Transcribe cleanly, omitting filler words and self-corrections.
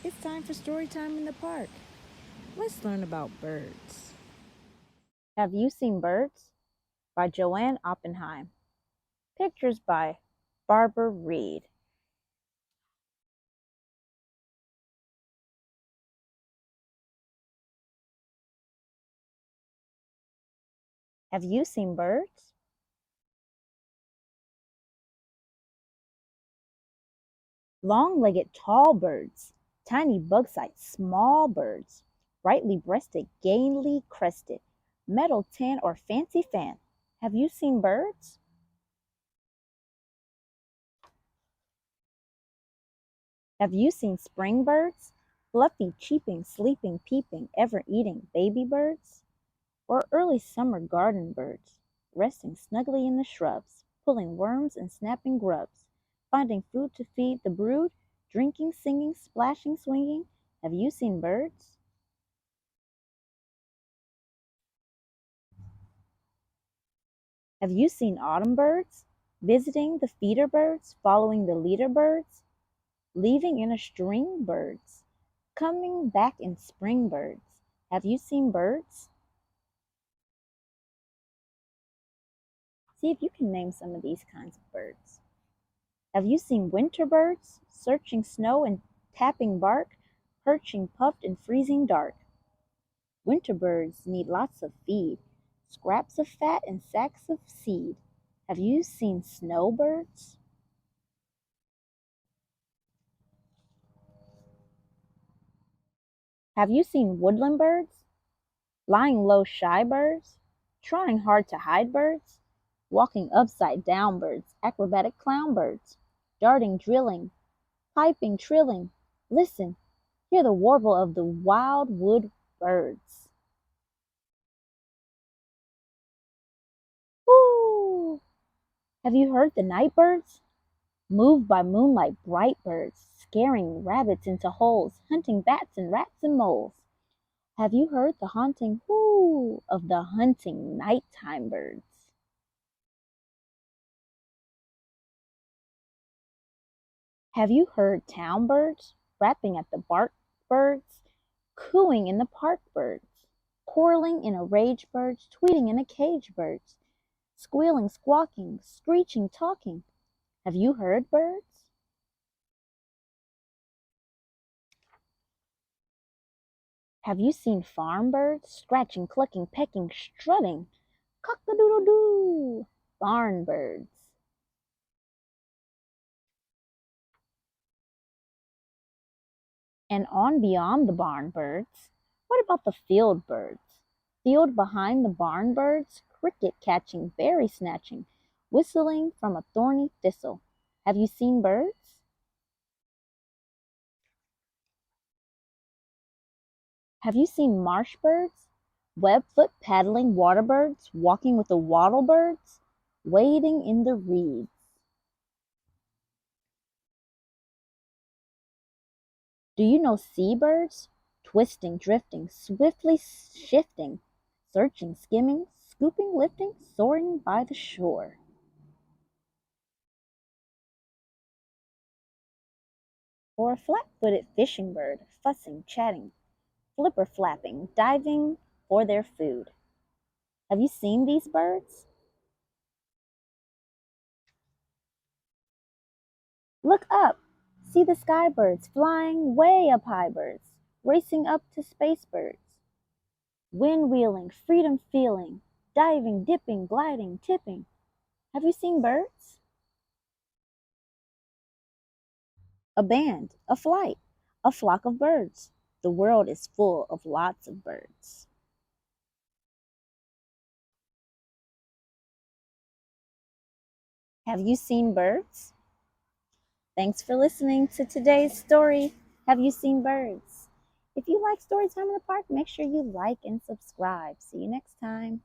It's time for story time in the park. Let's learn about birds. Have You Seen Birds? By Joanne Oppenheim. Pictures by Barbara Reed. Have you seen birds? Long-legged tall birds, tiny bug-sized small birds, brightly breasted, gaily crested, metal tan or fancy fan. Have you seen birds? Have you seen spring birds? Fluffy, cheeping, sleeping, peeping, ever eating baby birds? Or early summer garden birds, resting snugly in the shrubs, pulling worms and snapping grubs, finding food to feed the brood, drinking, singing, splashing, swinging. Have you seen birds? Have you seen autumn birds? Visiting the feeder birds, following the leader birds, leaving in a string birds, coming back in spring birds. Have you seen birds? See if you can name some of these kinds of birds. Have you seen winter birds, searching snow and tapping bark, perching puffed in freezing dark? Winter birds need lots of feed, scraps of fat and sacks of seed. Have you seen snowbirds? Have you seen woodland birds? Lying low shy birds? Trying hard to hide birds? Walking upside down birds, acrobatic clown birds, darting, drilling, piping, trilling. Listen, hear the warble of the wild wood birds. Woo! Have you heard the night birds? Moved by moonlight, bright birds, scaring rabbits into holes, hunting bats and rats and moles. Have you heard the haunting whoo of the hunting nighttime birds? Have you heard town birds rapping at the bark birds, cooing in the park birds, quarreling in a rage birds, tweeting in a cage birds, squealing, squawking, screeching, talking? Have you heard birds? Have you seen farm birds scratching, clucking, pecking, strutting? Cock-a-doodle-doo! Barn birds. And on beyond the barn birds, what about the field birds? Field behind the barn birds, cricket catching, berry snatching, whistling from a thorny thistle. Have you seen birds? Have you seen marsh birds? Webfoot paddling water birds, walking with the wattle birds, wading in the reeds. Do you know seabirds? Twisting, drifting, swiftly shifting, searching, skimming, scooping, lifting, soaring by the shore. Or a flat-footed fishing bird, fussing, chatting, flipper flapping, diving for their food. Have you seen these birds? Look up. See the sky birds flying way up high birds, racing up to space birds. Wind wheeling, freedom feeling, diving, dipping, gliding, tipping. Have you seen birds? A band, a flight, a flock of birds. The world is full of lots of birds. Have you seen birds? Thanks for listening to today's story. Have you seen birds? If you like Storytime in the Park, make sure you like and subscribe. See you next time.